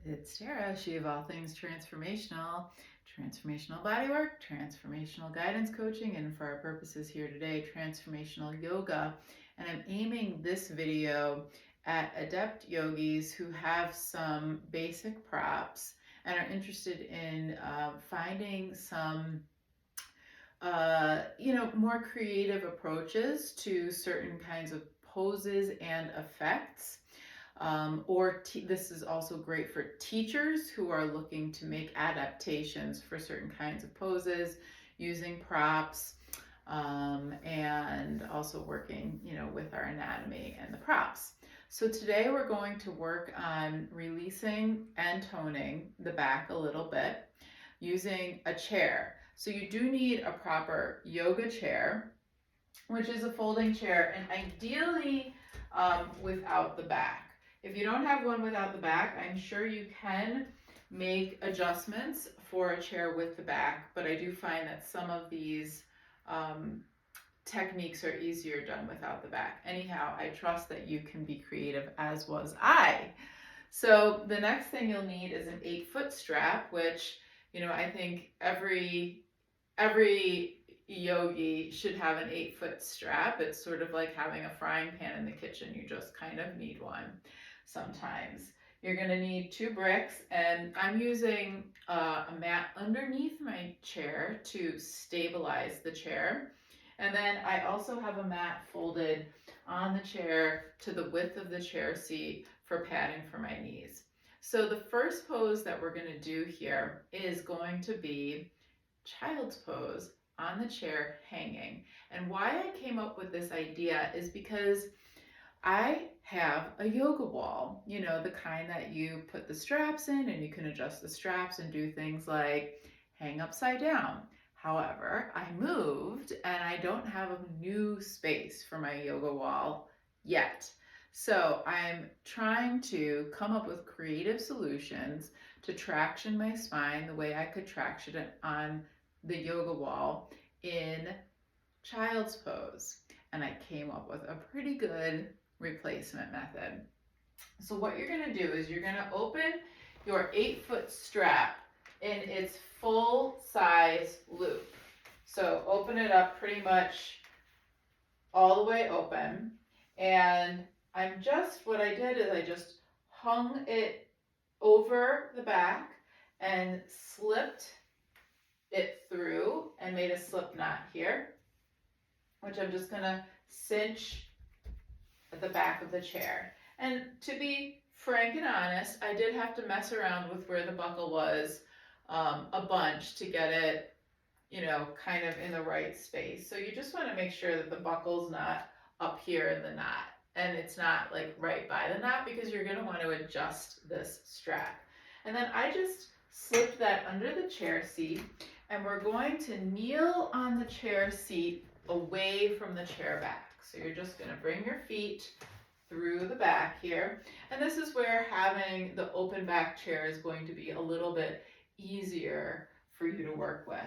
It's Tara, she of all things transformational, transformational bodywork, transformational guidance coaching, and for our purposes here today, transformational yoga. And I'm aiming this video at adept yogis who have some basic props and are interested in finding some more creative approaches to certain kinds of poses and effects. This is also great for teachers who are looking to make adaptations for certain kinds of poses using props, and also working, with our anatomy and the props. So today we're going to work on releasing and toning the back a little bit using a chair. So you do need a proper yoga chair, which is a folding chair, and ideally without the back. If you don't have one without the back, I'm sure you can make adjustments for a chair with the back, but I do find that some of these techniques are easier done without the back. Anyhow, I trust that you can be creative, as was I. So the next thing you'll need is an 8-foot strap, which, I think every yogi should have an 8-foot strap. It's sort of like having a frying pan in the kitchen. You just kind of need one sometimes. You're going to need 2 bricks, and I'm using a mat underneath my chair to stabilize the chair. And then I also have a mat folded on the chair to the width of the chair seat for padding for my knees. So the first pose that we're going to do here is going to be child's pose on the chair hanging. And why I came up with this idea is because I have a yoga wall, the kind that you put the straps in and you can adjust the straps and do things like hang upside down. However, I moved and I don't have a new space for my yoga wall yet. So I'm trying to come up with creative solutions to traction my spine the way I could traction it on the yoga wall in child's pose. And I came up with a pretty good replacement method. So what you're going to do is you're going to open your 8-foot strap in its full size loop. So open it up pretty much all the way open. And what I did is I just hung it over the back and slipped it through and made a slip knot here, which I'm just going to cinch at the back of the chair. And to be frank and honest, I did have to mess around with where the buckle was a bunch to get it, kind of in the right space. So you just want to make sure that the buckle's not up here in the knot and it's not like right by the knot, because you're going to want to adjust this strap. And then I just slipped that under the chair seat, and we're going to kneel on the chair seat away from the chair back. So you're just going to bring your feet through the back here. And this is where having the open back chair is going to be a little bit easier for you to work with.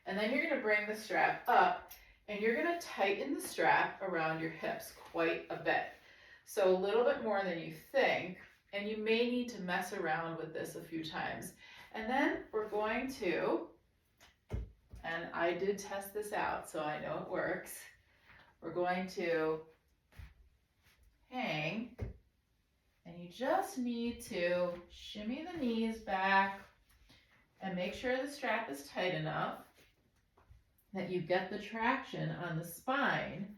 And then you're going to bring the strap up, and you're going to tighten the strap around your hips quite a bit. So a little bit more than you think, and you may need to mess around with this a few times. And then we're going to, and I did test this out, so I know it works. We're going to hang, and you just need to shimmy the knees back and make sure the strap is tight enough that you get the traction on the spine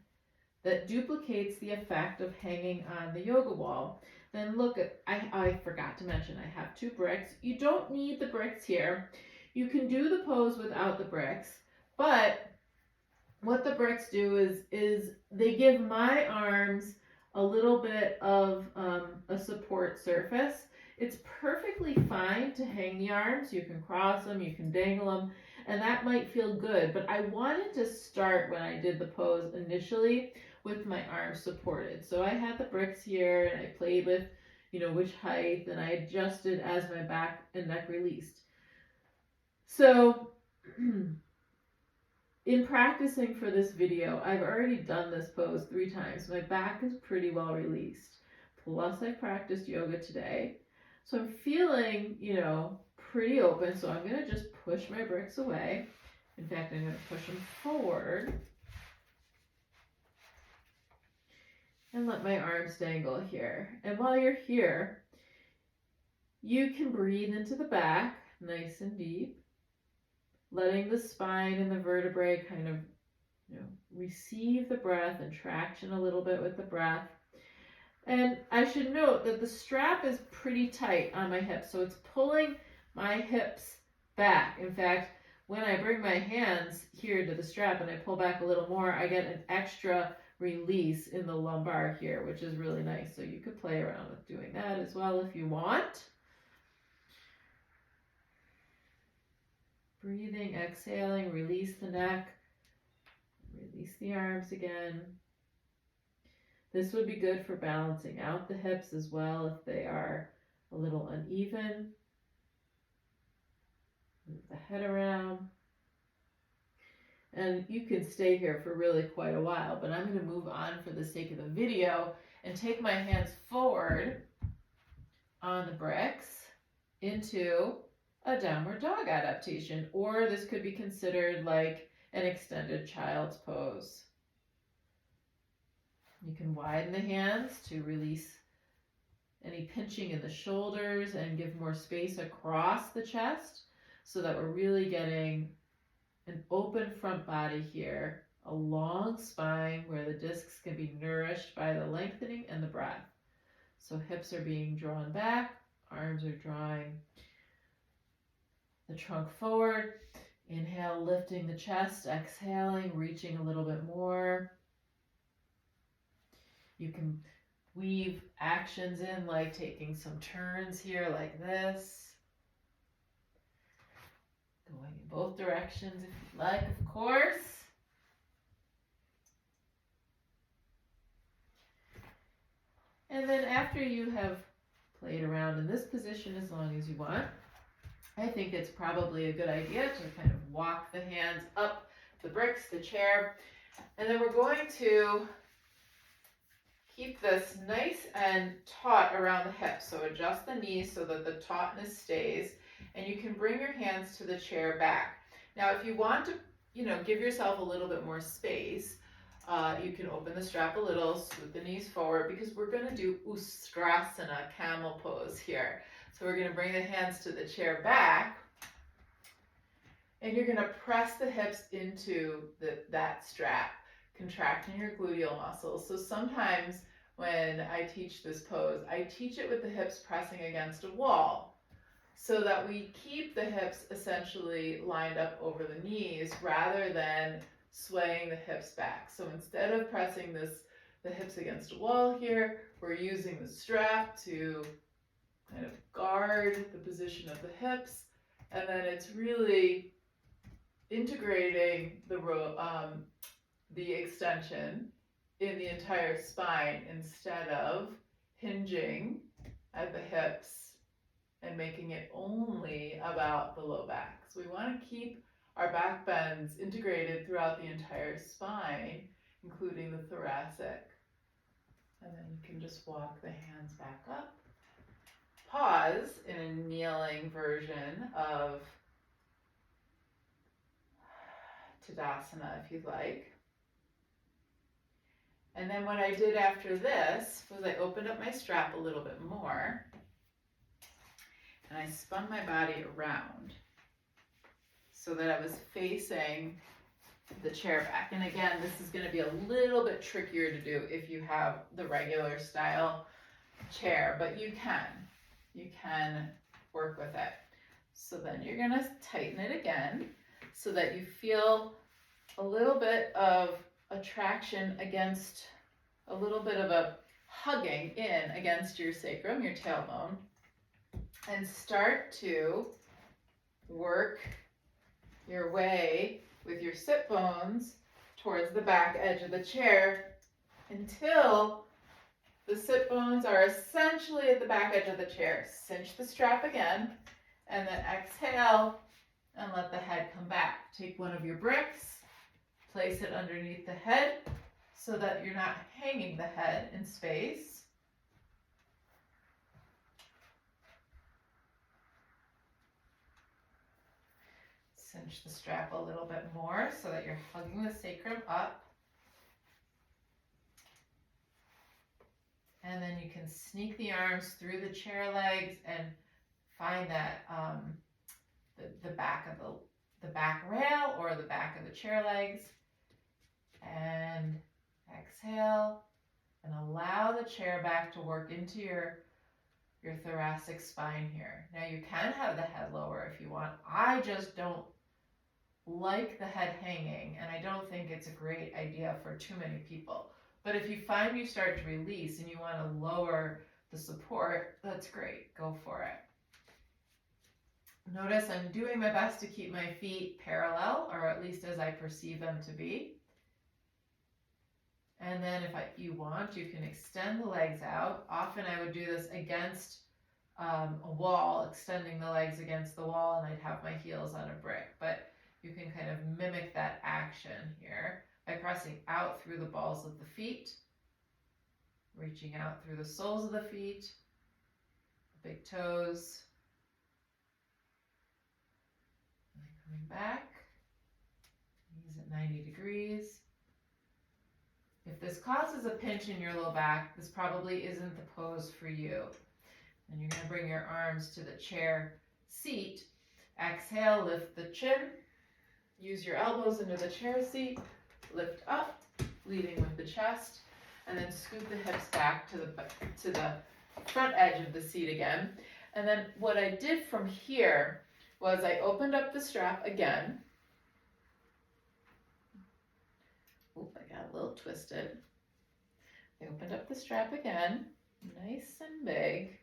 that duplicates the effect of hanging on the yoga wall. Then look, I forgot to mention I have 2 bricks. You don't need the bricks here. You can do the pose without the bricks, but what the bricks do is they give my arms a little bit of a support surface. It's perfectly fine to hang the arms. You can cross them, you can dangle them, and that might feel good. But I wanted to start when I did the pose initially with my arms supported. So I had the bricks here, and I played with, which height, and I adjusted as my back and neck released. So in practicing for this video, I've already done this pose 3 times. My back is pretty well released. Plus I practiced yoga today. So I'm feeling, pretty open. So I'm going to just push my bricks away. In fact, I'm going to push them forward. And let my arms dangle here. And while you're here, you can breathe into the back, nice and deep, letting the spine and the vertebrae kind of, receive the breath and traction a little bit with the breath. And I should note that the strap is pretty tight on my hips, so it's pulling my hips back. In fact, when I bring my hands here to the strap and I pull back a little more, I get an extra release in the lumbar here, which is really nice. So you could play around with doing that as well if you want. Breathing, exhaling, release the neck, release the arms again. This would be good for balancing out the hips as well if they are a little uneven. Move the head around. And you can stay here for really quite a while, but I'm going to move on for the sake of the video and take my hands forward on the bricks into a downward dog adaptation, or this could be considered like an extended child's pose. You can widen the hands to release any pinching in the shoulders and give more space across the chest so that we're really getting an open front body here, a long spine where the discs can be nourished by the lengthening and the breath. So hips are being drawn back, arms are drawing the trunk forward. Inhale, lifting the chest, exhaling, reaching a little bit more. You can weave actions in like taking some turns here like this. Going in both directions if you'd like, of course. And then after you have played around in this position as long as you want, I think it's probably a good idea to kind of walk the hands up the bricks, the chair, and then we're going to keep this nice and taut around the hips. So adjust the knees so that the tautness stays. And you can bring your hands to the chair back. Now, if you want to, give yourself a little bit more space, you can open the strap a little, scoot the knees forward, because we're going to do Ustrasana, camel pose here. So we're going to bring the hands to the chair back, and you're going to press the hips into that strap, contracting your gluteal muscles. So sometimes when I teach this pose, I teach it with the hips pressing against a wall, so that we keep the hips essentially lined up over the knees rather than swaying the hips back. So instead of pressing the hips against a wall here, we're using the strap to kind of guard the position of the hips, and then it's really integrating the extension in the entire spine instead of hinging at the hips and making it only about the low back. So we want to keep our back bends integrated throughout the entire spine, including the thoracic. And then you can just walk the hands back up. Pause in a kneeling version of Tadasana if you'd like. And then what I did after this was I opened up my strap a little bit more, and I spun my body around so that I was facing the chair back. And again, this is going to be a little bit trickier to do if you have the regular style chair, but you can work with it. So then you're going to tighten it again so that you feel a little bit of attraction against, a little bit of a hugging in against your sacrum, your tailbone, and start to work your way with your sit bones towards the back edge of the chair until the sit bones are essentially at the back edge of the chair. Cinch the strap again, and then exhale and let the head come back. Take one of your bricks, place it underneath the head so that you're not hanging the head in space. cinch the strap a little bit more so that you're hugging the sacrum up. And then you can sneak the arms through the chair legs and find that the back of the back rail or the back of the chair legs. And exhale and allow the chair back to work into your thoracic spine here. Now you can have the head lower if you want. I just don't like the head hanging, and I don't think it's a great idea for too many people. But if you find you start to release and you want to lower the support, that's great. Go for it. Notice I'm doing my best to keep my feet parallel, or at least as I perceive them to be. And then if you want, you can extend the legs out. Often I would do this against a wall, extending the legs against the wall, and I'd have my heels on a brick. But you can kind of mimic that action here by pressing out through the balls of the feet, reaching out through the soles of the feet, the big toes, and then coming back, knees at 90 degrees. If this causes a pinch in your low back, this probably isn't the pose for you. And you're going to bring your arms to the chair seat. Exhale, lift the chin. Use your elbows into the chair seat. Lift up, leading with the chest. And then scoot the hips back to the front edge of the seat again. And then what I did from here was I opened up the strap again. Oop, I got a little twisted. I opened up the strap again, nice and big,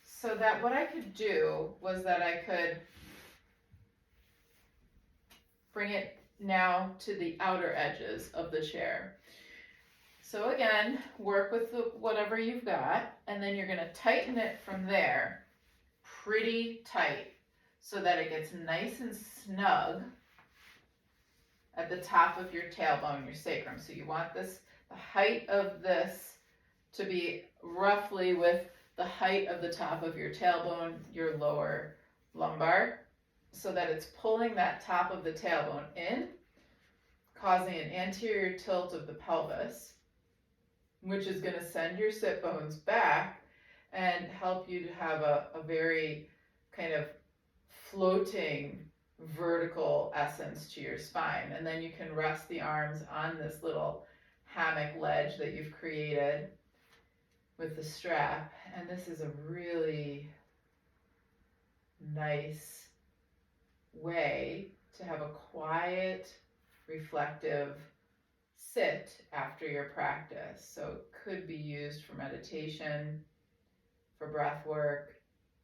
so that what I could do was that I could bring it now to the outer edges of the chair. So again, work with whatever you've got, and then you're going to tighten it from there pretty tight so that it gets nice and snug at the top of your tailbone, your sacrum. So you want the height of this to be roughly with the height of the top of your tailbone, your lower lumbar, so that it's pulling that top of the tailbone in, causing an anterior tilt of the pelvis, which is going to send your sit bones back and help you to have a very kind of floating vertical essence to your spine. And then you can rest the arms on this little hammock ledge that you've created with the strap. And this is a really nice way to have a quiet, reflective sit after your practice. So it could be used for meditation, for breath work,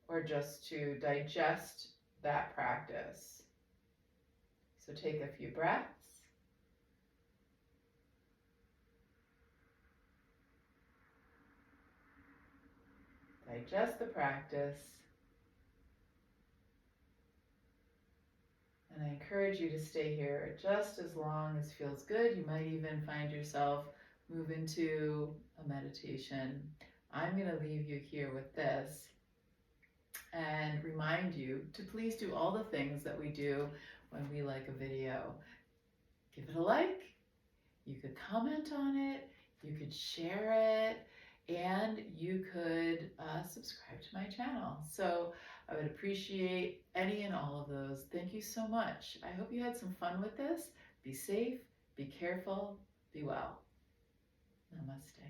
or just to digest that practice. So take a few breaths. Digest the practice. And I encourage you to stay here just as long as feels good. You might even find yourself move into a meditation. I'm going to leave you here with this and remind you to please do all the things that we do when we like a video. Give it a like, you could comment on it, you could share it, and you could subscribe to my channel. So I would appreciate any and all of those. Thank you so much. I hope you had some fun with this. Be safe, be careful, be well. Namaste.